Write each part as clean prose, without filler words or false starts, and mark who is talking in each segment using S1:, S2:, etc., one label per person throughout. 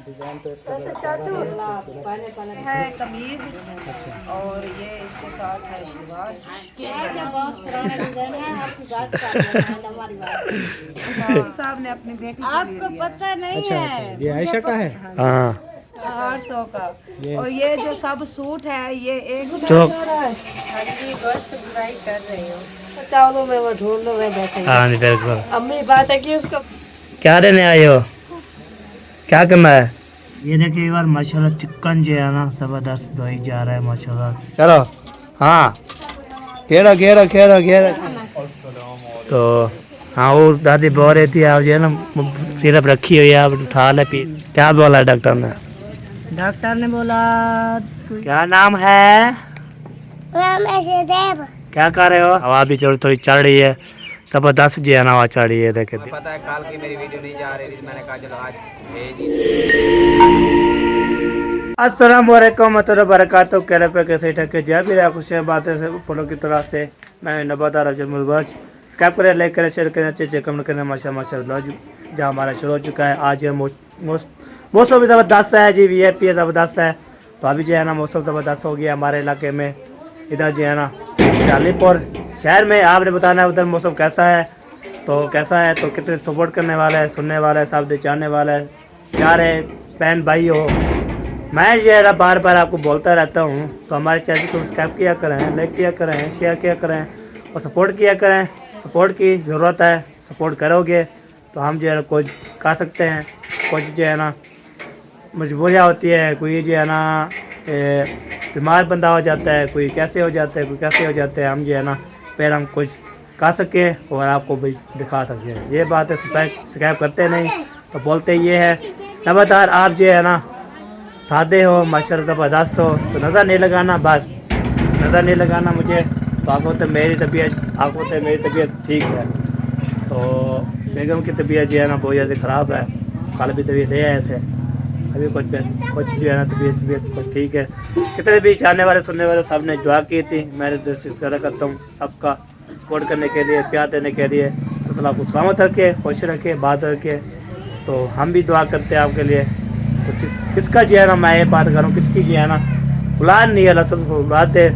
S1: Design तो इसका
S2: चाचू है कमीज।
S1: अच्छा।
S2: और ये इसके साथ है शलवार। साहब ने अपनी बेटी
S3: आपको पता नहीं
S1: अच्छा
S3: है?
S1: अच्छा, ये आयशा का है।
S4: हाँ
S2: 800 का। और ये जो सब सूट है ये एक
S4: चौक
S3: हाँ जी, बस बुराई कर रही हूँ। चलो मैं वो ढूंढ लूँ, मैं बैठे।
S4: हाँ नहीं बिल्कुल।
S3: अम्मी बात है कि उसको
S4: क्या देने आए हो, क्या करना है? ये देखिए यार माशाल्लाह चिकन जो है ना जबरदस्त धोई जा रहा है माशाल्लाह। चलो हाँ घेरा घेरा घेरा घेरा। तो हाँ वो दादी बोल रही थी आप जो है ना सिरप रखी हुई है आप उठा ले पी। क्या बोला डॉक्टर ने?
S3: डॉक्टर ने बोला
S4: क्या नाम है? क्या कर रहे हो? हवा भी थोड़ी थोड़ी चढ़ रही है, जबरदस्त जो है ना हवा चढ़ रही है। देखे
S5: पता है कल की मेरी वीडियो नहीं जा रही थी, मैंने कहा चलो आज भेज दी।
S4: अस्सलाम वालेकुम महतरम बरकातहू। कहने पे कैसे ठके जय भी रहा खुश बातें से फलों की तरह से मैं नबादार अफजल मुलबज सब्सक्राइब करें, लाइक करें, शेयर करें, अच्छे अच्छे कमेंट करें। माशाल्लाह जहाँ हमारा शुरू हो चुका है। आज ये मौसम भी ज़बरदस्त है जी, VIP है ज़बरदस्त है। तो अभी जो है ना मौसम ज़बरदस्त हो गया हमारे इलाके में। इधर जो है ना अलीपुर शहर में आपने बताना है उधर मौसम कैसा है, तो कैसा है, तो कितने सपोर्ट करने वाला है, सुनने वाला है, सब जानने वाला है। प्यारे बहन भाई हो, मैं जो है बार बार आपको बोलता रहता हूँ, तो हमारे चैनल को सब्सक्राइब किया करें, लाइक किया करें, शेयर किया करें और सपोर्ट किया करें। सपोर्ट की ज़रूरत है, सपोर्ट करोगे तो हम जो है ना कुछ कर सकते हैं। कुछ जो है ना मजबूरियाँ होती है, कोई जो है ना बीमार बंदा हो जाता है, कोई कैसे हो जाता है, कोई कैसे हो जाता है। हम जो है ना फिर हम कुछ कर सकें और आपको भी दिखा सकें। ये बात है, सब्सक्राइब करते नहीं तो बोलते ये है। लगातार आप जो है ना सादे हो माशाल्लाह ज़बरदस्त हो, तो नज़र नहीं लगाना, बस नज़र नहीं लगाना मुझे। तो आपको तो मेरी तबीयत ठीक है। तो बेगम की तबीयत जो है ना बहुत ज़्यादा ख़राब है। कल भी तबीयत ले आए थे, अभी कुछ जो है ना तबीयत कुछ ठीक है। कितने भी चाहने वाले सुनने वाले सब ने दुआ की थी। मैं शुक्र करता हूँ सबका सपोर्ट करने के लिए, प्यार देने के लिए। तो अल्लाह को सलामत रखे, खुश रखे, बात रखे। तो हम भी दुआ करते हैं आपके लिए। तो किसका जो है ना मैं ये बात करूँ, किसकी जो है ना औलाद नहीं है, अल्लाह सबको औलाद दे।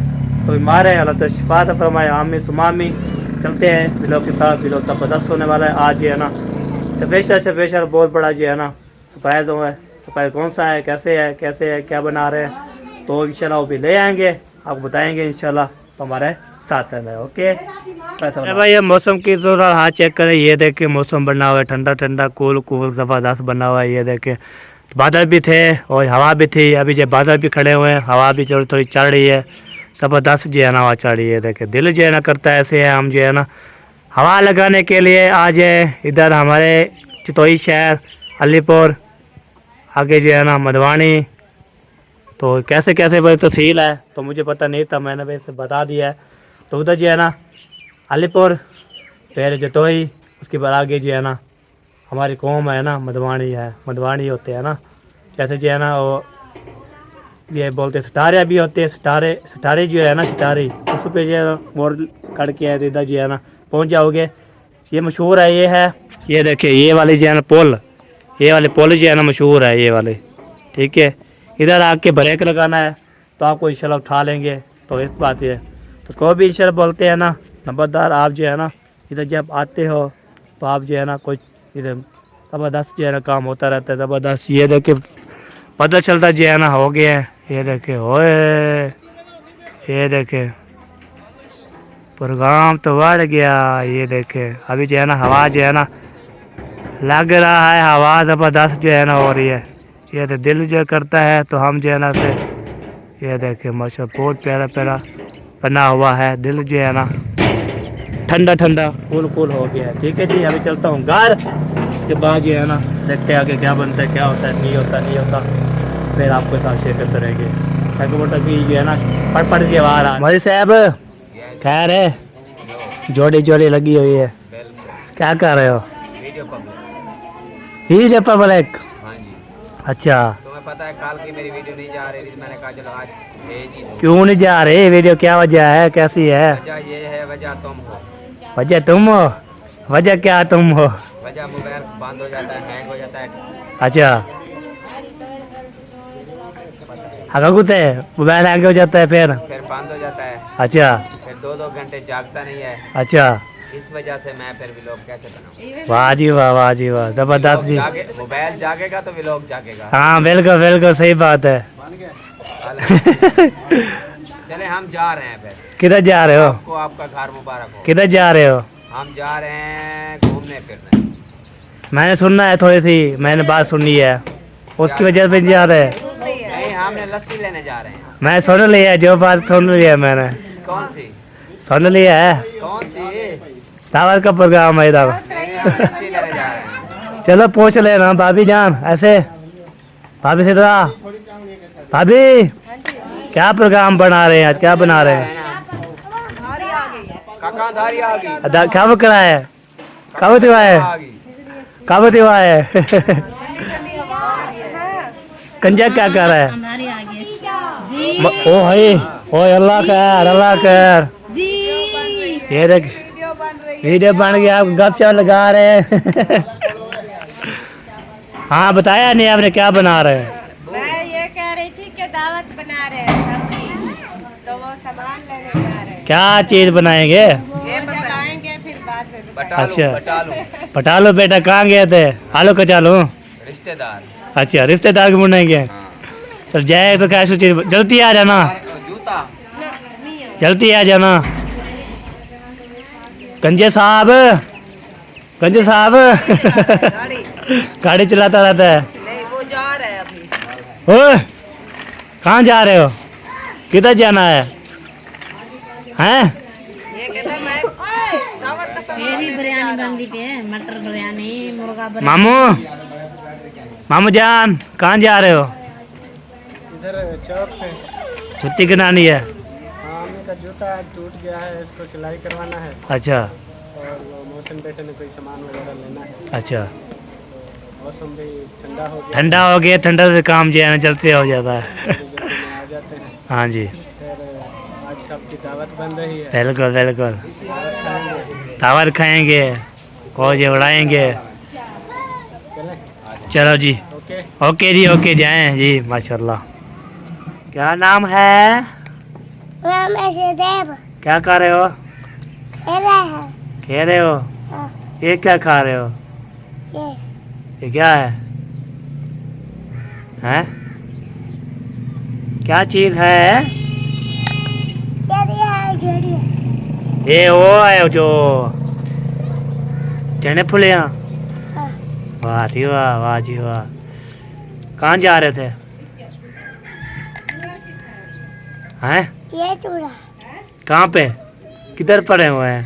S4: तो बीमार है, अल्लाह तो शिफा अता फरमाए, आमीन सुमामी। चलते हैं बिलो की तरफ, बिलो ज़बरदस्त होने वाला है आज जो है ना। शफेशर बहुत बड़ा जो है ना सरप्राइज़ हुआ है। सरप्राइज़ कौन सा है, कैसे है, क्या बना रहे हैं, तो इंशाल्लाह वो भी ले आएंगे, आपको बताएंगे इंशाल्लाह। तो हमारे साथ है ओके भाई। ये मौसम की ज़रूरत हाँ चेक करें, ये देखे मौसम बना हुआ है ठंडा ठंडा कूल ज़बरदस्त बना हुआ है। ये देखे बादल भी थे और हवा भी थी। अभी जो बादल भी खड़े हुए हैं, हवा भी थोड़ी थोड़ी चढ़ रही है, ज़बरदस्त जो है ना हवा चढ़ रही है। देखे दिल जो है ना करता है ऐसे है हम जो है ना हवा लगाने के लिए आज इधर हमारे चितौई शहर अलीपुर आगे जो है ना मधवानी। तो कैसे कैसे भाई तहसील है तो मुझे पता नहीं था, मैंने वैसे बता दिया है। तो उधर जो है ना अलीपुर फिर जतोई, उसके बाद आगे जो है ना हमारी कौम है ना मधवानी होते हैं ना। जैसे जो है ना वो ये बोलते सितारे भी होते हैं, सितारे जो है ना सितारे उस पर जो है ना मोर करके है इधर जो है ना पहुँच जाओगे। ये मशहूर है, ये है, ये देखिए ये वाली जो है ना पुल, ये वाले पुल जो है ना मशहूर है ये वाले, ठीक है। इधर आके ब्रेक लगाना है तो आपको इंशाल्लाह उठा लेंगे। तो इस बात ये तो कोई भी इंशाल्लाह बोलते हैं ना नंबरदार, आप जो है ना इधर जब आते हो तो आप जो है ना कुछ इधर ज़बरदस्त जो है ना काम होता रहता है ज़बरदस्त। ये देखे पता चलता जो है ना हो गया है। ये देखे होए, ये देखे प्रोग्राम तो बढ़ गया। ये देखे अभी जो है ना हवा जो है ना लग रहा है, हवा ज़बरदस्त जो है ना हो रही है। ये तो दिल जो करता है तो हम जो है ना से ये देखे माशाल्लाह बहुत प्यारा प्यारा बना हुआ है। दिल जो है ना ठंडा ठंडा कूल हो गया है। ठीक है जी, अभी चलता हूँ घर, उसके बाद जो है ना देखते हैं आगे क्या बनता है, क्या होता है, नहीं होता फिर आपके साथ शेयर करते रहेंगे। मोटर की जो है ना पढ़ के बाहर आ मोदी साहब खैर है, जोड़ी लगी हुई है, क्या कर रहे हो? Video public.
S5: हाँ जी,
S4: अच्छा
S5: तुम्हें पता है कल की मेरी वीडियो नहीं जा रही थी, मैंने कहा चलो आज भेज दी।
S4: क्यों नहीं जा रही वीडियो, क्या वजह है, कैसी है?
S5: वजह ये है, वजह तुम हो।
S4: वजह तुम हो? वजह क्या तुम हो?
S5: वजह मोबाइल बंद हो जाता है, हैंग हो जाता है।
S4: अच्छा हाँ कुछ है मोबाइल हैंग हो जाता है फिर
S5: बंद हो जाता है।
S4: अच्छा
S5: फिर 2-2 घंटे जागता नहीं है।
S4: अच्छा
S5: इस वजह से मैं फिर व्लॉग कैसे बनाऊं?
S4: वाह जी वाह जबरदस्त जी।
S5: मोबाइल जागेगा तो व्लॉग जागेगा।
S4: हाँ बिल्कुल बिल्कुल सही बात है।
S5: चले हम जा रहे हैं फिर।
S4: किधर जा रहे हो?
S5: आपको आपका घर मुबारक हो।
S4: किधर जा रहे हो?
S5: हम जा रहे हैं घूमने फिरने।
S4: मैंने सुनना है थोड़ी सी, मैंने बात सुनी है उसकी वजह से जा रहे हैं।
S5: नहीं हमने लस्सी लेने जा रहे हैं।
S4: मैं सुन लिया जो बात सुन लिया मैंने।
S5: कौन सी?
S4: सुन लिया है
S5: कौन सी?
S4: दावत का प्रोग्राम है इधर।
S5: नहीं, हम लस्सी लेने जा रहे हैं।
S4: चलो पूछ लेना भाभी जान ऐसे। भाभी से भाभी क्या प्रोग्राम बना रहे हैं आज? क्या बना रहे हैं?
S5: काका धारी आ गई।
S4: क्या बकरा है? कब दिवा है? कब दिवा है? कंजा क्या कर रहा है? ओ भाई ओ अल्लाह खैर अल्लाह खैर। ये देख वीडियो बन गया, आप गपशप लगा रहे हैं। हाँ बताया नहीं आपने क्या बना रहे हैं?
S3: मैं ये कह रही थी कि दावत बना रहे हैं सब्जी, तो वो सामान लेने जा रहे हैं।
S4: क्या चीज बनाएंगे?
S3: ये बताएंगे फिर बाद में बताएंगे।
S4: अच्छा पटालो बेटा कहाँ गए थे? आलू कचालू
S5: रिश्तेदार।
S4: अच्छा रिश्तेदार के बुनेंगे। चल जाए तो क्या सोची जल्दी आ जाना,
S5: जूता
S4: जल्दी आ जाना। गंजे साहब गाड़ी चलाता रहता है।
S2: नहीं वो जा रहा है अभी।
S4: ओए कहाँ जा रहे हो? किधर जाना है? हैं?
S2: ये कहता मैं दावत का सामान
S6: ये भी
S2: लेने
S6: बिरयानी
S2: जा रहा हूँ।
S6: बन रही है, मटर बिरयानी, मुर्गा बिरयानी।
S4: मामू जान कहाँ जा रहे हो?
S1: इधर चौक पे
S4: छुट्टी करानी है।
S1: मम्मी का जूता टूट गया है, इसको सिलाई करवाना है
S4: अच्छा
S1: और वो मौसम बेटे ने कोई सामान वगैरह लेना है।
S4: अच्छा
S1: मौसम भी ठंडा हो गया,
S4: ठंडा हो गया, ठंडा से काम जो है ना जल्दी हो जाता है।
S1: जल्दी में आ जाते हैं।
S4: हाँ जी
S1: फिर आज सबकी दावत बन रही है,
S4: बिल्कुल बिल्कुल
S1: दावत खाएंगे।
S4: दावत खाएंगे और उड़ाएंगे।
S1: चलें?
S4: चलो जी
S1: ओके
S4: ओके जी ओके जाएं जी माशाल्लाह। क्या नाम है? क्या कर रहे हो? खेल रहे हो? ये क्या खा रहे हो? ये क्या है? हैं? क्या चीज है? ये वो है जो चने फुलिया। वाह जी वाह जी वाह। कहाँ जा रहे थे? हैं?
S6: ये चूड़ा
S4: कहाँ पे? किधर पड़े हुए हैं?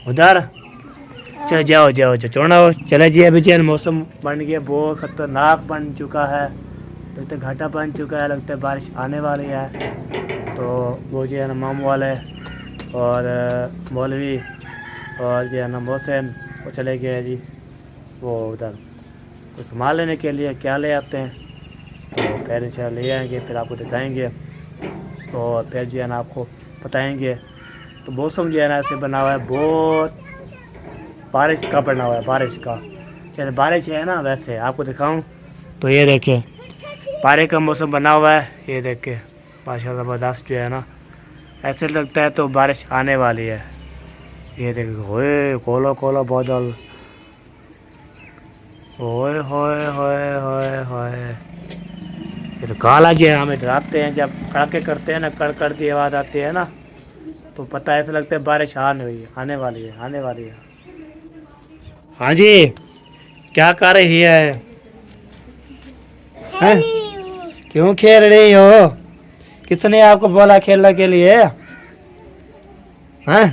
S4: उधर? चलो जाओ जाओ चौड़ा चले जी। अभी चैन मौसम बन गया, बहुत खतरनाक बन चुका है, लगता है घाटा बन चुका है, लगता है बारिश आने वाली है। तो वो जो है ना मामू वाले और मौलवी और जो है ना मोहसिन वो चले गए हैं जी वो उधर तो सामान लेने के लिए। क्या ले आते हैं तो फिर इंशाल्लाह ले आएंगे, फिर आपको दिखाएंगे और फिर जो है ना आपको बताएंगे। तो मौसम जो है ना ऐसे बना हुआ है, बहुत बारिश का बना हुआ है, बारिश का। चलिए बारिश है ना वैसे आपको दिखाऊं तो ये देखें बारिश का मौसम बना हुआ है। ये देखें माशाल्लाह ज़बरदस्त जो है ना, ऐसे लगता है तो बारिश आने वाली है। ये देखें होए कोलो कोलो बादल, होए होए होए होए होए। ये तो काला जो है हमें डराते हैं, जब कड़के करते हैं ना, कड़ की आवाज़ आती है ना तो पता है ऐसा लगता है बारिश आने वाली है आने वाली है। हाँ जी क्या कर रही है? हैं? क्यों खेल रही हो? किसने आपको बोला खेलने के लिए? हैं?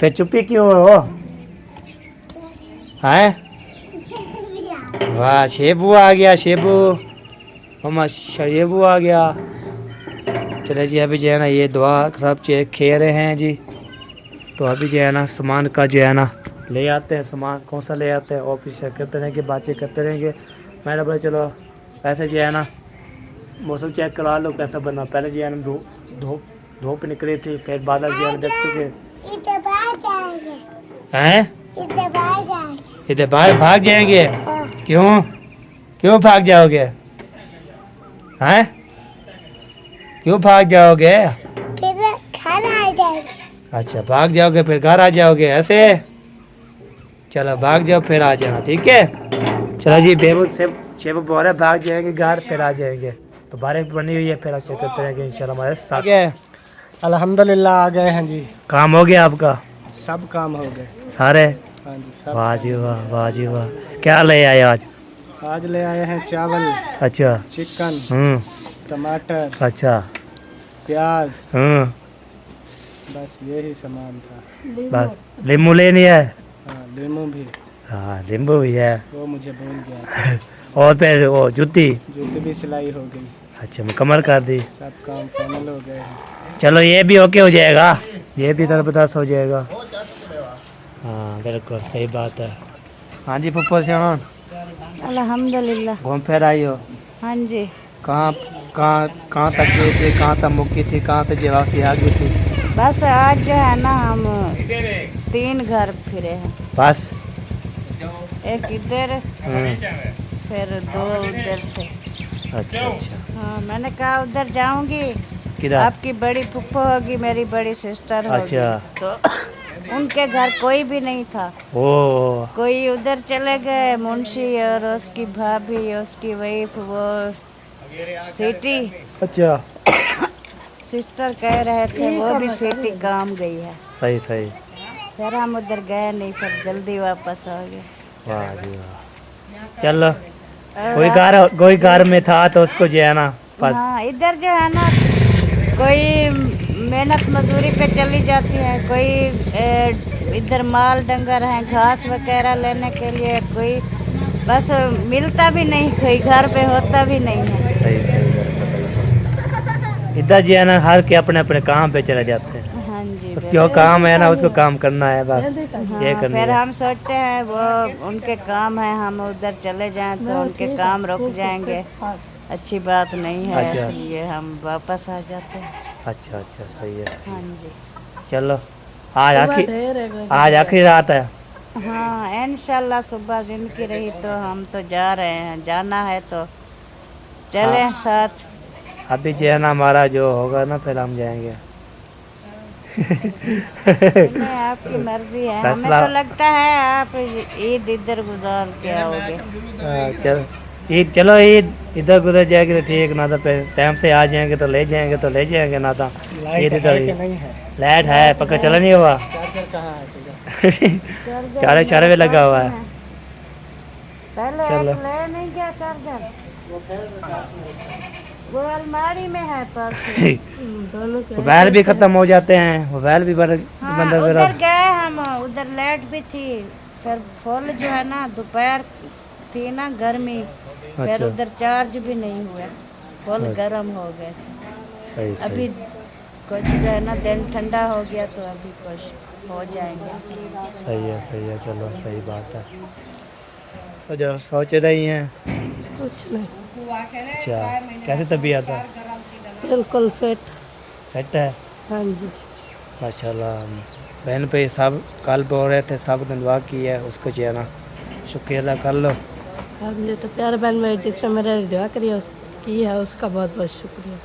S4: फिर चुप्पी क्यों हो? हैं? वाह शेबू आ गया, शेबू शेबू आ गया। चले जी अभी जो है ना ये दुआ सब चीज़ खेल रहे हैं जी। तो अभी जो है ना सामान का जो है ना ले आते हैं, सामान कौन सा ले आते हैं और पीछे करते रहेंगे, बातें करते रहेंगे। मैंने बोला चलो ऐसे जो है ना मौसम चेक करा लो कैसा बना। पहले जो है ना धूप निकली थी, फिर बादल जो है ना देख चुके हैं?
S6: इधर बाहर जाए।
S4: इधर बाहर भाग जाएंगे? क्यों? क्यों भाग जाओगे? हैं? क्यों भाग जाओगे?
S6: फिर खाना आ जाएगा।
S4: अच्छा भाग जाओगे फिर घर आ जाओगे ऐसे? चलो भाग जाओ फिर आ जाना, ठीक है? चलो जी बेबू शेब बोल रहे भाग जाएंगे घर फिर आ जाएंगे, तो बारिश बनी हुई है, फिर अच्छे करते रहेंगे इंशाल्लाह हमारे साथ।
S1: अल्हम्दुलिल्लाह आ गए हैं जी,
S4: काम हो गया आपका
S1: सब काम हो गए।
S4: सारे?
S1: हाँ जी सब।
S4: वाह जी वाह, वाह जी वाह। क्या ले आए आज?
S1: आज ले आए हैं चावल,
S4: अच्छा।
S1: चिकन, टमाटर,
S4: अच्छा।
S1: प्याज, बस यही सामान था।
S4: बस नींबू लेनी है?
S1: हाँ लीमू भी,
S4: हाँ नींबू भी है।
S1: वो मुझे भूल गया।
S4: और फिर वो जूती?
S1: जूती भी सिलाई हो गई,
S4: अच्छा मुकम्मल कर दी।
S1: सब काम फाइनल हो गए हैं।
S4: चलो ये भी ओके हो जाएगा, ये भी तरबदास हो जाएगा। हाँ बिल्कुल सही बात है। हाँ जी पप्पा से
S2: अल्हम्दुलिल्लाह।
S4: घूम फिर आई हो?
S2: हाँ जी।
S4: कहाँ कहाँ तक गई थी, कहाँ तक मुक्की थी, कहाँ तक जवाब से आ गई थी?
S2: बस आज जो है ना हम 3 घर फिरे हैं,
S4: बस?
S2: एक इधर फिर 2 उधर से।
S4: अच्छा अच्छा।
S2: हाँ मैंने कहा उधर जाऊंगी,
S4: किधर?
S2: आपकी बड़ी फुप्पो होगी, मेरी बड़ी सिस्टर होगी।
S4: अच्छा।
S2: तो उनके घर कोई भी नहीं था,
S4: ओ
S2: कोई उधर चले गए, मुंशी और उसकी भाभी, उसकी वाइफ, वो सिटी
S4: अच्छा।
S2: सिस्टर कह रहे थे वो भी सिटी काम गई है।
S4: सही सही।
S2: फिर हम उधर गए नहीं, फिर जल्दी वापस आ गए।
S4: वाह जी वाह। चलो कोई घर में था तो उसको जो है ना बस।
S2: हाँ इधर जो है ना कोई मेहनत मजदूरी पे चली जाती है, कोई इधर माल डंगर हैं घास वगैरह लेने के लिए, कोई बस मिलता भी नहीं, कोई घर पे होता भी नहीं है।
S4: सही सही। इधर जो है ना हर के अपने अपने काम पे चले जाते हैं।
S2: हाँ जी
S4: उसके वो काम है ना, उसको काम करना है बस, ये
S2: हाँ,
S4: करना
S2: फिर
S4: है।
S2: हम सोचते हैं वो उनके काम है, हम उधर चले जाएं तो उनके काम रुक जाएंगे, अच्छी बात नहीं है,
S4: अच्छा।
S2: इसलिए हम वापस आ जाते हैं।
S4: अच्छा अच्छा सही है।
S2: हाँ जी।
S4: चलो आज आखिरी रात है।
S2: हाँ इंशाल्लाह सुबह जिंदगी रही तो हम तो जा रहे हैं, जाना है तो चले साथ।
S4: अभी जो है ना हमारा जो होगा ना फिर हम जाएंगे।
S2: नहीं, आपकी मर्जी है, हमें
S4: फैसला-
S2: तो लगता है आप ईद इधर गुजार के आओगे।
S4: चलो ईद इधर गुजर जाएगी तो ठीक, ना तो फिर टाइम से आ जाएंगे तो ले जाएंगे ना तो ईद इधर ही।
S1: नहीं है
S4: लाइट है पक्का चला नहीं हुआ?
S1: चार्जर कहाँ है?
S4: चारे चारे में लगा हुआ है।
S2: पहले
S4: चलो।
S2: एक ले नहीं गया चार्जर, वो अलमारी में है पर्स। दोनों के
S4: मोबाइल भी खत्म हो जाते हैं, मोबाइल भी
S2: हाँ,
S4: बंद
S2: उधर गए हम, उधर लाइट भी थी, फिर फुल जो है ना दोपहर थी ना गर्मी, फिर
S4: अच्छा।
S2: उधर चार्ज भी नहीं हुआ, फुल गर्म हो गए।
S4: सही
S2: अभी कुछ जो है ना दिन ठंडा हो गया तो अभी कुछ हो जाएंगे।
S4: सही है चलो सही बात है। तो जो सोच रही हैं
S2: कुछ नहीं,
S4: अच्छा कैसे तबीयत है?
S2: बिल्कुल फिट।
S4: सेट है?
S2: हाँ जी।
S4: माशाल्लाह। बहन पे सब कल बोल रहे थे, सब ने दुआ की है, उसको जो है ना शुक्रिया कर लो।
S2: हाँ जी, तो प्यार बहन में जिसने मेरे दुआ की है उसका बहुत बहुत शुक्रिया।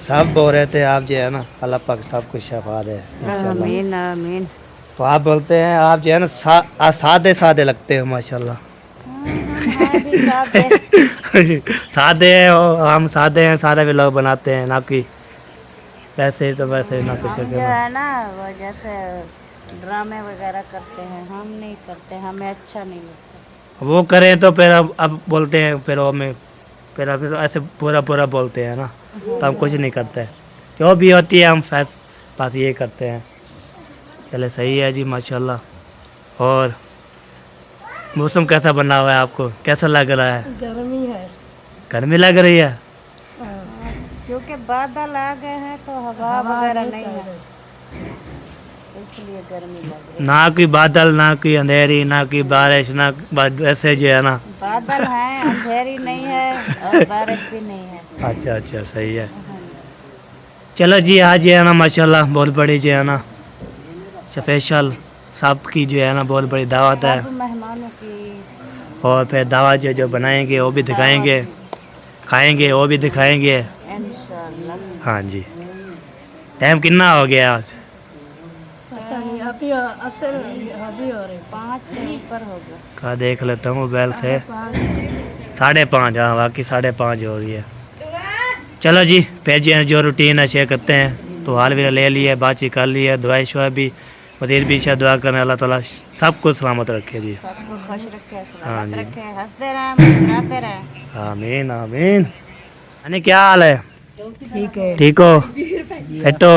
S4: सब बोल रहे थे आप जो है ना अल्लाह पाक सब कुछ शफा दे इंशाल्लाह।
S2: आमीन आमीन।
S4: तो आप बोलते हैं आप जो है ना सादे लगते हो माशाल्लाह। सादे हैं हम सादे हैं, सारे भी लोग बनाते हैं ना कि वैसे तो वैसे ना कुछ
S2: जो है ना वो जैसे ड्रामे वगैरह करते हैं, हम नहीं करते, हमें अच्छा नहीं लगता।
S4: वो करें तो फिर अब बोलते हैं फिर वो में फिर अभी तो ऐसे पूरा बोलते हैं ना, तो हम कुछ नहीं करते, जो भी होती है हम बस ये करते हैं। चले सही है जी माशाल्लाह। और मौसम कैसा बना हुआ है आपको, कैसा लग रहा है?
S2: गर्मी है,
S4: गर्मी लग रही है
S2: क्योंकि बादल आ गए हैं तो हवा वगैरह नहीं है, इसलिए गर्मी लग रही है।
S4: ना कोई बादल, ना कोई अंधेरी, ना कोई बारिश, ना ऐसे जो है ना।
S2: बादल है, अंधेरी नहीं है और बारिश भी नहीं है।
S4: अच्छा सही है। चलो जी आज जो है ना माशाल्लाह बहुत बड़ी जो है ना स्पेशल सबकी जो है ना बहुत बड़ी दावत है।
S2: सब मेहमानों की
S4: और फिर दावत जो बनाएंगे वो भी दिखाएंगे, खाएंगे वो भी दिखाएंगे
S2: इंशाल्लाह।
S4: हाँ जी। टाइम कितना हो गया आज?
S2: पता नहीं, अभी असर अभी हो रही 5 से ऊपर होगा।
S4: का देख लेता हूँ मोबाइल से। 5:30, हाँ बाकी 5:30 हो रही है। चलो जी, फिर जो रूटीन है शेयर करते हैं। तो हाल भी ले लिए, बातचीत कर ली है, दुआई शुआ भी वजीर भी शायद दुआ करने, अल्लाह ताला सबको सलामत रखे जी।
S2: सबको खुश रखे,
S4: हाँ
S2: सलामत
S4: जी।
S2: रखे, हंसते रहें, मुस्कुराते रहें।
S4: आमीन आमीन। अने क्या हाल है?
S1: ठीक है,
S4: ठीक हो? फिट हो?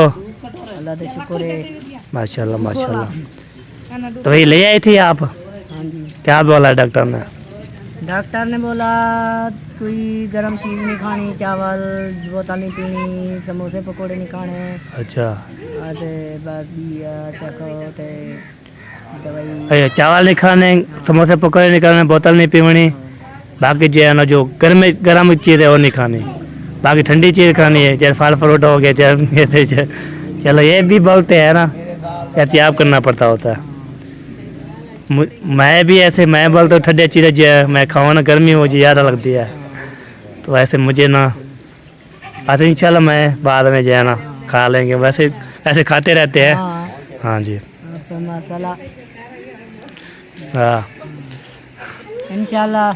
S1: अल्लाह का शुक्र है।
S4: माशाल्लाह माशाल्लाह। तो वही ले आई थी आप?
S1: हाँ जी,
S4: क्या बोला डॉक्टर ने?
S1: डॉक्टर ने बोला कोई गर्म चीज़ नहीं खानी, चावल बोतल नहीं पीनी, समोसे पकोड़े नहीं खाने,
S4: अच्छा,
S1: दवाई
S4: चावल नहीं खाने, समोसे पकौड़े नहीं खाने, बोतल नहीं पीवनी, बाकी जो है ना जो गर्म चीज़ है वो नहीं खानी, बाकी ठंडी चीज़ खानी है, जैसे फल फ्रूट हो गया, जैसे चलो ये भी बोलते हैं ना, एहतियात करना पड़ता होता है। मैं भी ऐसे मैं बोलता हूँ ठंडी चीज़ें जो है मैं खाऊँ ना, गर्मी मुझे ज़्यादा लगती है, तो ऐसे मुझे ना आते इंशाल्लाह मैं बाद में जो है ना खा लेंगे, वैसे ऐसे खाते रहते हैं। हाँ जी,
S1: मसाला
S4: हाँ
S1: इंशाल्लाह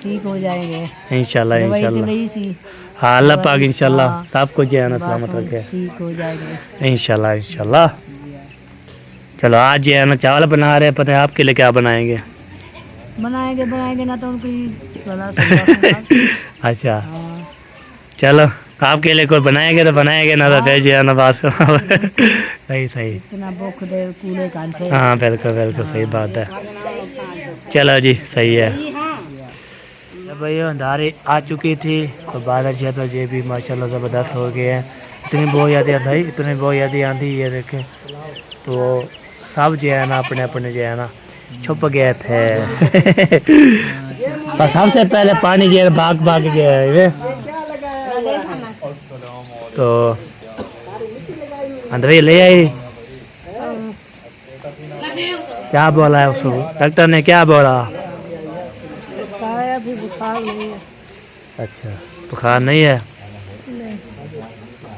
S1: ठीक हो जाएंगे।
S4: इंशाल्लाह
S1: दवाई तो
S4: इंशाल्लाह।
S1: ली सी,
S4: हाँ अल्लाह पाक इंशाल्लाह
S1: हाँ।
S4: सबको जो है ना सलामत
S1: बस
S4: रखे
S1: ठीक हो जाएंगे।
S4: इंशाल्लाह इंशाल्लाह। चलो आज जो है ना चावल बना रहे हैं, पता है आपके लिए क्या बनाएंगे?
S1: बनाएंगे ना तो उनको भला सा
S4: अच्छा चलो आपके लिए कोई बनाएंगे तो बनाएंगे, ना तो फिर जो है ना बात सही सही।
S1: इतना भूख दे कूले कान से।
S4: हाँ बिल्कुल बिल्कुल सही बात है। चलो जी सही है। जब भैया अंधारी आ चुकी थी तो बारिश है, तो ये भी माशाल्लाह ज़बरदस्त हो गए हैं। इतनी बहुत यादें भाई, इतनी बहुत यादें आती ये देखें, तो सब जो है ना अपने अपने जो है ना छुप गए थे। पर सबसे पहले पानी जो है भाग भाग गया है, तो अंदर ले आई। क्या बोला है उसको डॉक्टर ने, क्या बोला?
S1: अभी बुखार नहीं है।
S4: अच्छा बुखार नहीं है,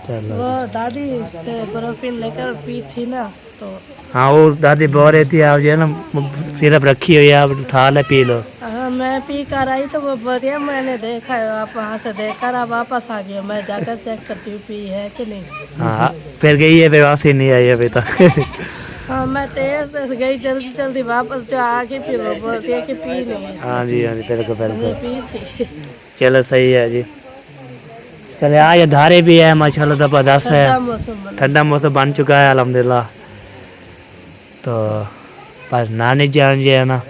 S4: चलो।
S1: वो दादी से बर्फीन लेकर पी थी ना, तो
S4: हाँ वो दादी बोल रही थी आप जो है ना सिरप रखी हुई है, आप उठा ले पी लो।
S1: हाँ मैं पी कर आई तो वो बढ़िया, मैंने देखा है, आप वहाँ से देख कर आप वापस आ गए, मैं जाकर चेक करती हूँ पी है कि नहीं।
S4: हाँ फिर गई है, फिर वापसी नहीं आई अभी तक।
S1: हाँ मैं तेज से गई, जल्दी जल्दी वापस जो आके फिर वो बोलती है कि पी नहीं।
S4: हाँ जी बिल्कुल बिल्कुल।
S1: पी थी।
S4: चलो सही है जी। चले आज धारे भी है माशाल्लाह ज़बरदस्त है,
S1: ठंडा मौसम बना।
S4: ठंडा मौसम बन चुका है अल्हम्दुलिल्लाह। तो बस नानी जान जो है ना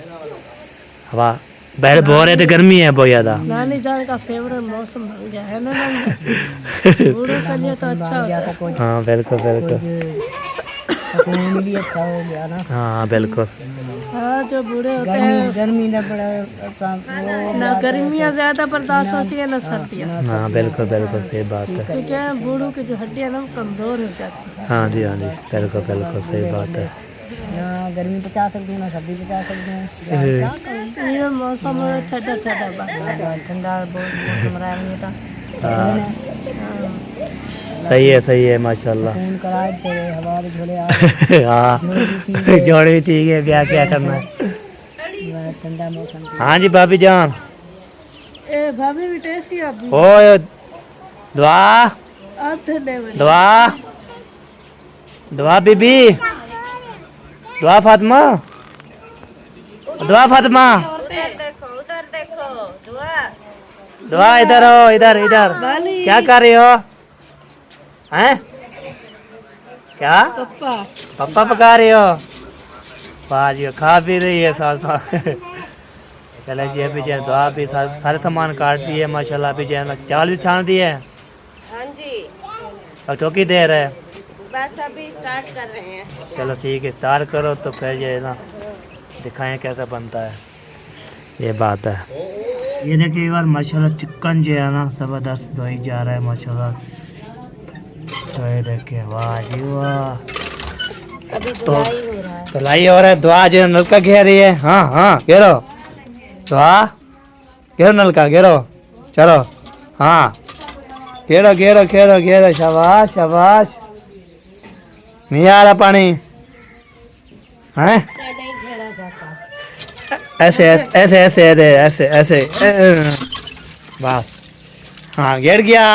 S4: हवा बैल बो रहे थे, गर्मी है बहुत ज़्यादा।
S1: नानी जान का फेवरेट मौसम बन गया है ना, बूढ़ों के लिए तो अच्छा होता है।
S4: हाँ बिल्कुल बिल्कुल।
S1: भी अच्छा हो गया ना।
S4: हाँ बिल्कुल।
S1: हाँ जो बूढ़े होते हैं, गर्मी ना बड़ा ना गर्मियाँ ज़्यादा बर्दाश्त होती है ना सर्दियाँ।
S4: हाँ बिल्कुल बिल्कुल सही बात है।
S1: तो क्या है, बूढ़ों की जो हड्डियाँ ना वो कमज़ोर हो जाती है।
S4: हाँ जी बिल्कुल बिल्कुल सही बात है।
S1: ना गर्मी बचा सकते हैं ना सर्दी बचा सकते हैं। ये मौसम ठंडा ठंडा ठंडा बहुत मौसम रहा नहीं था।
S4: सही है माशाल्लाह।
S1: हमारे झोले
S4: हाँ जोड़ भी ठीक है, ब्याह क्या करना है।
S1: ठंडा मौसम।
S4: हाँ जी भाभी जान।
S1: ए भाभी भी टेस्टी अभी
S4: ओ दुआ
S1: आते ले
S4: दुआ दुआ बीबी, दुआ फातिमा, दुआ फातिमा,
S3: उधर देखो दुआ।
S4: दुआ इधर हो, इधर इधर। क्या कर रही हो? हैं क्या
S1: पप्पा
S4: पप्पा पका रही हो? वाह जी खा पी रही है साथ साथ। चले जी अभी जो है दुआ भी सारे सामान काट दिए माशाल्लाह। अभी जो है ना चावल भी छान दिए,
S3: हाँ जी
S4: और चौकी दे रहे हैं।
S3: बस अभी स्टार्ट कर रहे हैं।
S4: चलो ठीक है स्टार्ट करो, तो फिर जो है ना दिखाएं कैसा बनता है, ये बात है। ये देखिए यार माशाल्लाह चिकन जो है ना ज़बरदस्त धोई जा रहा है माशाल्लाह। तो ये देखिए वाह जी वाह।
S1: अभी धुलाई हो रहा है।
S4: धुलाई हो रहा है। दुआ जो नलका घेर रही है। हाँ हाँ घेरो, दुआ घेरो, नलका घेरो, चलो हाँ घेरो घेरो घेरो घेरो, शाबाश शाबाश। नहीं आ रहा पानी है?
S1: नहीं घेरा जाता।
S4: ऐसे ऐसे ऐसे ऐसे ऐसे ऐसे बस हाँ घेर गया।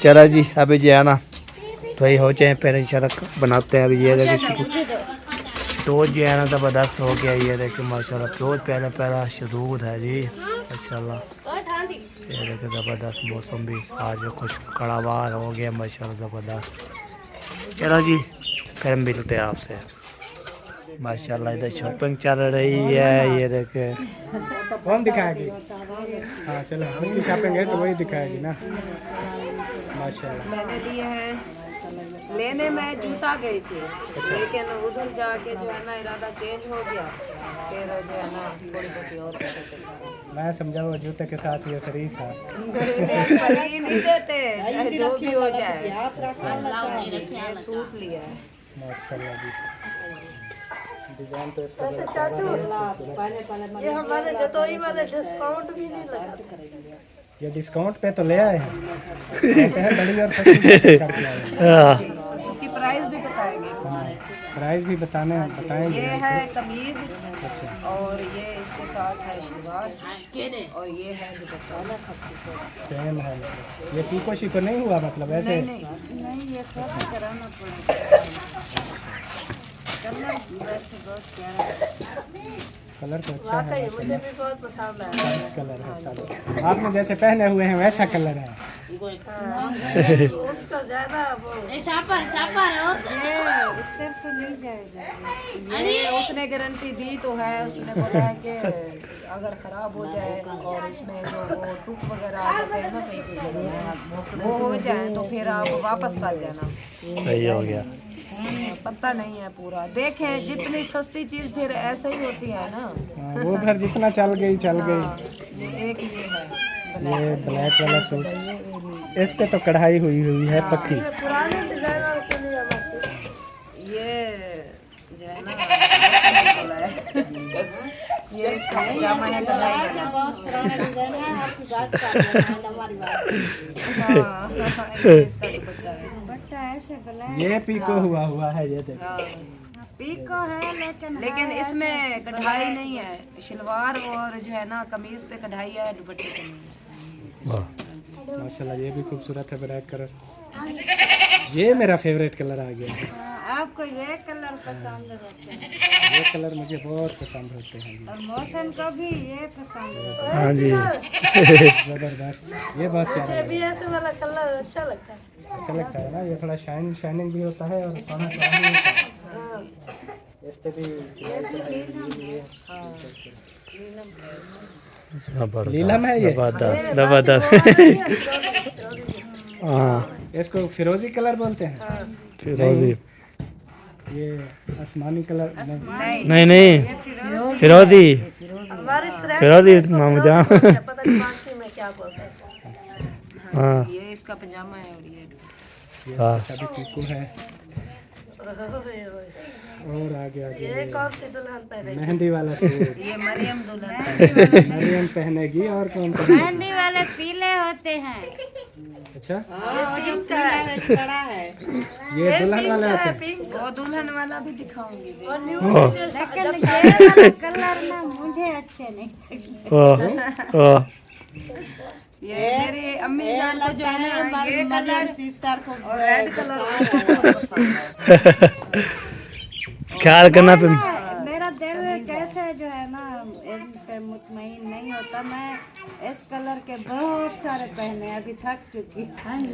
S4: चलो जी अभी जो है ना धोई हो जाए पहले सड़क बनाते हैं। अभी ये देखिए टोज जो है ना ज़बरदस्त हो गया। ये देखिए माशाल्लाह टोज पहले पहला शुरूर है जी माशाल्लाह। ये देखिए ज़बरदस्त मौसम भी आज खुश कड़ावार हो गया माशाल्लाह ज़बरदस्त। चलो जी फिर मिलते हैं आपसे माशाल्लाह। इधर शॉपिंग चल रही है। ये देखे
S7: कौन दिखाएगी? हाँ चलो उसकी शॉपिंग है तो वही दिखाएगी ना। माशाल्लाह।
S3: मैंने लिए हैं लेने में जूता गई थी, लेकिन उधर जाके जो है ना इरादा चेंज हो गया, फिर जो है ना थोड़ी बहुत और पैसे चले।
S7: मैं समझा वो जूते के साथ ये फ्री था।
S3: फ्री नहीं देते, चाहे जो भी हो जाए। ये सूट लिया है।
S7: माशाल्लाह जी डिजाइन तो इसका
S1: ये हमारे जतोई वाले डिस्काउंट भी नहीं लगा।
S7: ये डिस्काउंट पे तो ले आए हैं। कहते हैं बड़ी और सस्ती करके आए हैं।
S3: उसकी प्राइस भी बताएंगे।
S7: हाँ प्राइस भी बताएंगे।
S3: ये है कमीज
S7: अच्छा
S3: और ये इसके साथ है शलवार और ये है दुपट्टा।
S7: सेम है। ये पीको शीको नहीं हुआ मतलब ऐसे?
S2: नहीं ये कलर कराना पड़ेगा। कलर वैसे बहुत प्यारा है।
S7: कलर तो अच्छा है।
S1: मुझे भी बहुत पसंद है।
S7: साइज कलर है सारे। आपने जैसे पहने हुए हैं वैसा कलर है।
S1: उसका ज्यादा वो
S2: सिर्फ तो नहीं जाएगा।
S3: ये उसने गारंटी दी तो है। उसने बोला है कि अगर ख़राब हो जाए और इसमें जो वो टूक वगैरह आ जाते हैं ना कहीं कहीं वो हो जाए तो फिर आप वापस कर जाना।
S4: सही हो गया।
S3: पता नहीं है पूरा। देखें जितनी सस्ती चीज़ फिर ऐसे ही होती है ना।
S7: हाँ, वो घर जितना चल गई चल गई।
S3: ये एक ये है
S7: ये ब्लैक वाला सूट इस पे तो कढ़ाई हुई है पक्की।
S1: पुराने डिजाइनर के लिए मस्त।
S3: ये जो है ना बोला है ये इसका पजामा है कढ़ाई वाला।
S1: बहुत पुराने डिजाइन है। आपकी बात कर रहे हैं हमारी बात।
S3: हाँ, ये इसका दुपट्टा है।
S2: बट्टा ऐसे ब्लैक
S7: ये पीको हुआ है ये देखो।
S2: पीको है
S3: लेकिन इसमें कढ़ाई नहीं है। शलवार और जो है ना कमीज पे कढ़ाई है, दुपट्टे पे नहीं है।
S7: माशाल्लाह ये भी खूबसूरत है ब्लैक कलर। ये मेरा फेवरेट कलर आ गया है।
S2: आपको ये कलर पसंद होते हैं
S7: ये कलर मुझे बहुत पसंद होते हैं।
S2: और मौसम को भी ये पसंद होता
S4: हाँ जी
S7: जबरदस्त। ये बहुत प्यारा
S1: मुझे
S7: लगा।
S1: भी ऐसे वाला कलर अच्छा लगता है।
S7: अच्छा लगता है ना। ये थोड़ा शाइनिंग भी होता है और सोना भी होता है। इस पे भी नीलम है ये।
S4: जबरदस्त जबरदस्त। हाँ
S7: इसको फिरोजी कलर बोलते हैं।
S4: फिरोजी
S7: ये आसमानी कलर नहीं।
S4: नहीं नहीं फिरोजी फिरोजी मामू जान।
S1: पता नहीं बाकी में क्या बोलते हैं।
S4: हाँ
S3: ये इसका पजामा है और ये
S7: भी पीको है। और आगे
S1: ये कौन सी दुल्हन पहने?
S7: मेहंदी वाला सूट
S3: ये मरियम दुल्हन।
S7: मरियम पहनेगी। और कौन
S2: मेहंदी वाले पीले होते हैं।
S7: अच्छा
S2: और जो पीला बड़ा है
S7: ये दुल्हन वाले होते हैं।
S3: वो दुल्हन वाला भी दिखाऊंगी।
S2: लेकिन ये वाला कलर ना मुझे अच्छे नहीं।
S3: ये मेरी अम्मी जान को जो है ना ये कलर और रेड कलर बहुत पसंद है।
S4: ख्याल करना पे
S2: मेरा दिल कैसे जो है ना इन पे मुतमईन नहीं होता। मैं इस कलर के बहुत सारे पहने अभी थक चुकी।
S7: अच्छा
S3: हाँ
S7: जी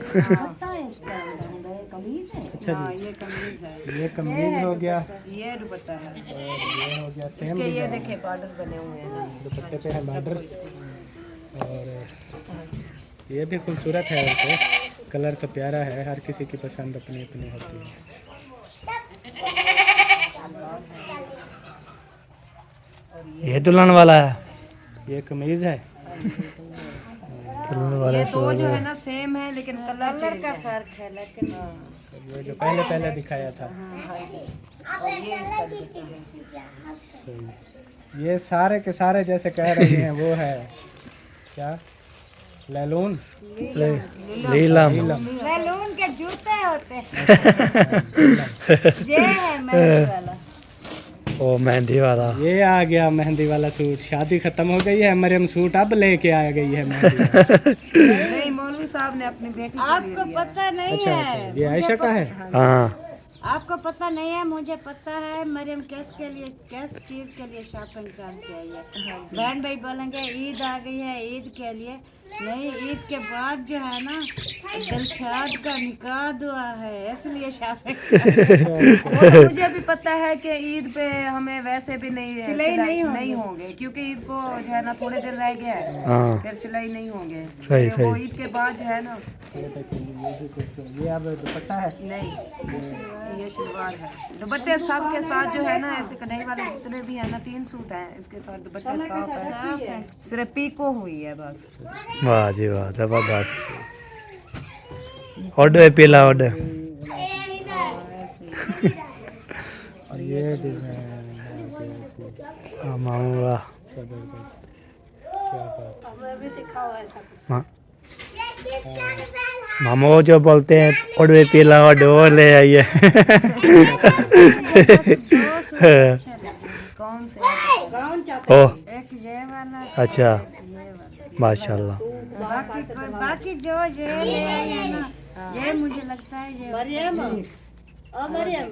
S3: ये कमीज है,
S7: ये कमीज हो गया
S3: ये दुपट्टा है।
S7: और ये हो गया सेम
S3: इसके ये देखे बॉर्डर बने हुए हैं।
S7: दुपट्टे पे है बॉर्डर। और ये भी खूबसूरत है। वैसे कलर तो प्यारा है। हर किसी की पसंद अपनी अपनी होती है।
S4: ये दुल्हन वाला है।
S7: ये कमीज है।
S4: दुल्हन वाला
S3: ये दो जो है ना सेम है लेकिन कलर
S2: कलर का फर्क है लेकिन
S7: वो जो पहले पहले दिखाया था।
S3: हाँ जी, और ये इसका दुपट्टा है।
S7: सही। ये सारे के सारे जैसे कह रही हैं वो है क्या, लैलून?
S4: लीलम।
S2: बैलून के जूते होते हैं। ये है मेहंदी वाला।
S4: ओ मेहंदी वाला।
S7: ये आ गया मेहंदी वाला सूट। शादी खत्म हो गई है, मरियम सूट अब लेके आ गई है मेहंदी वाला।
S3: नहीं, मौलवी साहब ने अपनी बेटी को
S2: आपको पता नहीं
S7: अच्छा
S2: है,
S7: अच्छा, ये आयशा का है।
S4: हाँ
S2: आपको पता नहीं है, मुझे पता है। मरियम किस चीज़ के लिए शॉपिंग करके आई है। बहन भाई बोलेंगे ईद आ गई है, ईद के लिए नहीं, ईद के बाद जो है ना दिलशाद का निकाह हुआ है, इसलिए शॉपिंग।
S3: वो तो मुझे भी पता है कि ईद पे हमें वैसे भी
S2: सिलाई नहीं
S3: होंगे, क्योंकि ईद को जो है ना थोड़े दिन रह गया है,
S4: हाँ
S3: फिर सिलाई नहीं होंगे।
S4: सही
S3: फिर वो
S4: सही।
S3: ईद के बाद जो है ना,
S7: ये अब दुपट्टा है।
S3: नहीं ये शलवार है। दुपट्टे सब के साथ जो है ना, ऐसे कढ़ाई वाले जितने भी है ना, 3 सूट हैं, इसके साथ दुपट्टे साफ है, सिर्फ पीको हुई है बस।
S4: वाह जी वाह, जबरदस्त। ऑर्डर पीला ऑर्डर।
S7: और ये डिजाइन
S4: मामूला।
S7: जबरदस्त, क्या बात।
S4: मा- मामू जो बोलते हैं ऑर्डर पीला ऑर्डर वो ले आइए।
S3: कौन से?
S4: ओ
S2: एक ये वाला,
S4: अच्छा, माशाल्लाह।
S2: बाकी जो ये ले आई है ना, ये मुझे लगता है ये मरियम।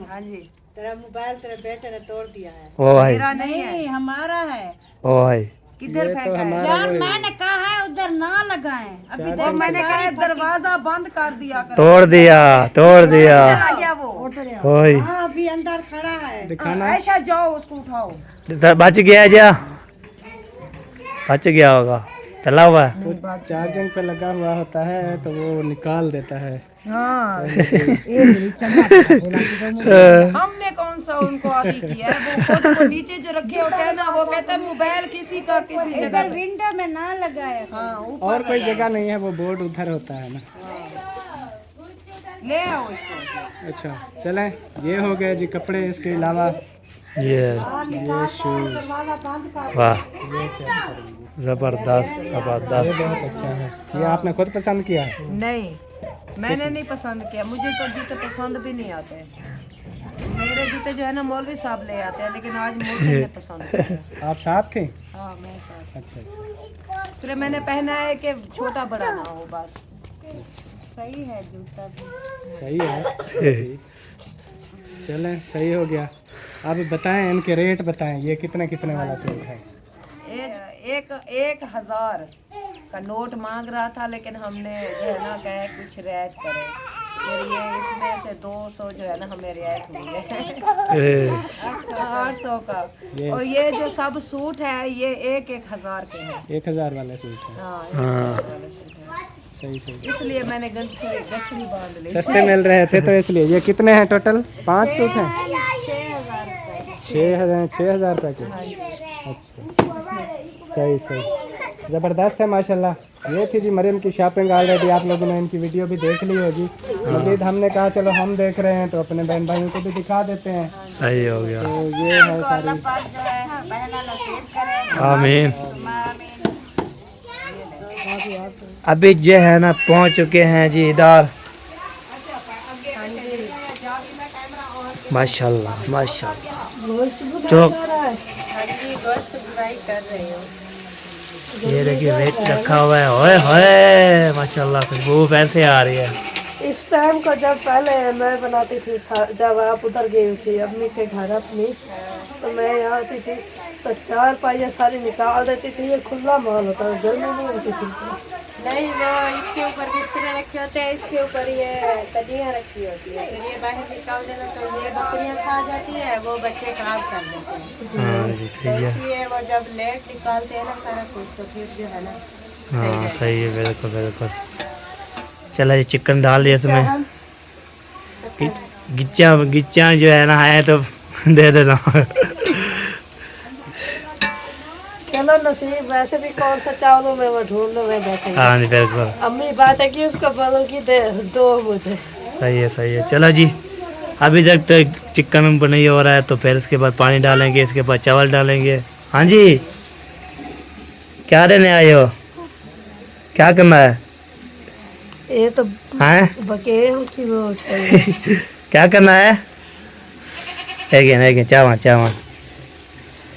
S3: हाँ जी,
S2: तेरा मोबाइल तेरे बेटे ने तोड़ दिया है।
S4: ओ भाई,
S3: मेरा नहीं है।
S2: नहीं, हमारा है
S4: ओ भाई।
S3: किधर
S7: ये तो
S3: फेंका है?
S7: हमारा
S2: यार।
S7: वो
S2: मैंने कहा है उधर ना लगाएं। अभी
S3: वो मैंने कहा है दरवाजा बंद कर दिया कर।
S4: तोड़ दिया, तोड़ दिया।
S3: आ गया वो।
S4: ओए
S2: हाँ, अभी अंदर खड़ा है।
S7: दिखाना।
S3: ऐसा जाओ उसको उठाओ।
S4: बच गया जा, बच गया होगा, चला हुआ है।
S7: वो चार्जिंग पे लगा हुआ होता है तो वो निकाल देता है।
S3: हाँ, हमने कौन सा उनको आदि किया है? वो खुद को नीचे जो रखे होते हैं ना, वो कहते हैं मोबाइल किसी का किसी जगह
S2: इधर
S3: पे।
S2: विंडो में ना लगाए।
S3: हाँ, ऊपर
S7: और कोई जगह नहीं है, वो बोर्ड उधर होता है ना।
S3: ले आओ इसको।
S7: अच्छा चलें, ये हो गए जी कपड़े। इसके अलावा
S4: ये
S7: शूज
S4: वाह, जबरदस्त जबरदस्त।
S7: बहुत अच्छा है। ये आपने खुद पसंद किया है?
S3: नहीं, मैंने नहीं पसंद किया। मुझे तो जूते पसंद भी नहीं आते। मेरे जूते जो है ना मौलवी साहब ले आते हैं, लेकिन आज मुझे नहीं पसंद किया।
S7: आप साथ थे?
S3: हाँ, मैं साथ।
S7: अच्छा अच्छा।
S3: सिर्फ मैंने पहना है कि छोटा बड़ा ना हो बस।
S2: सही है जूता भी।
S7: सही है, चलें सही हो गया। अब बताएं इनके रेट बताएं, ये कितने कितने वाला सूट है?
S3: एक 1000 का नोट मांग रहा था, लेकिन हमने जो है ना कहे कुछ रियायत करें, फिर ये इसमें से 200 जो है ना हमें रियायत हुई है। 800 का। और ये जो सब सूट है ये 1000 के हैं।
S7: 1000 वाले सूट है।
S3: हाँ, 1000 वाले सूट है।
S7: सही सही,
S3: इसलिए मैंने गठरी बांध ली।
S7: सस्ते मिल रहे थे तो इसलिए। ये कितने हैं टोटल? 5 सूट हैं। 6,000 रुपये के। अच्छा, सही सही, ज़बरदस्त है माशाल्लाह। ये थी जी मरियम की शॉपिंग। ऑलरेडी आप लोगों ने इनकी वीडियो भी देख ली होगी। मजीद हमने कहा चलो हम देख रहे हैं तो अपने बहन भाइयों को भी दिखा देते हैं।
S4: सही हो गया,
S7: तो ये है सारी।
S4: आमीन। अभी जो है ना पहुंच चुके हैं जी इधर। माशाल्लाह माशाल्लाह। चौक ये देखिए वेट रखा हुआ है। ओए होए माशाल्लाह, खुशबू पैसे आ रही है।
S1: इस टाइम को जब पहले मैं बनाती थी, जब आप उधर गई थी अम्मी के घर अपनी, तो मैं यहाँ आती थी तो 4 पाइया सारी निकाल देती थी। ये खुला माल होता है, गर्मी नहीं होती थी।
S2: नहीं, वो इसके ऊपर बिस्तर रखे होते हैं, इसके ऊपर ये कदियाँ रखी होती है। फिर ये बाहर निकाल देना तो ये बकरियाँ खा जाती है, वो बच्चे खराब कर देते हैं।
S4: हाँ जी
S2: तो
S4: सही है।
S2: इसलिए वो जब लेट निकालते हैं ना सारा कुछ, तो फिर जो है ना
S4: हाँ सही है, बिल्कुल बिल्कुल। चला जी चिकन डाल दिया इसमें। गिच्चा गिच्चा जो है ना है तो दे देना।
S1: चलो नसीब, वैसे भी कौन सा चावलों में वो ढूंढ लो, मैं बैठेंगे।
S4: हाँ जी बिल्कुल,
S1: अम्मी बात है कि उसको बोलो कि दे दो मुझे।
S4: सही है। चलो जी, अभी तक तो चिकन नहीं हो रहा है, तो फिर इसके बाद पानी डालेंगे, इसके बाद चावल डालेंगे। हाँ जी, क्या लेने आए हो, क्या करना है?
S1: ये तो
S4: हैं
S1: बकेम की वो है।
S4: क्या करना है? है चावल चावल।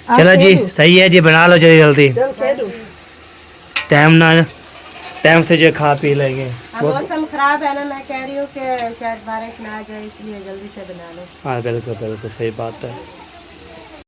S1: आप
S4: चलो जी,
S1: खेलो।
S4: सही है जी, बना लो जल्दी जल्दी,
S1: चल खेलो।
S4: टाइम से जो खा पी लेंगे।
S2: मौसम खराब है ना, मैं कह रही हूँ कि शायद बारिश ना आ जाए, इसलिए जल्दी से बना लो।
S4: हाँ बिल्कुल बिल्कुल सही बात है।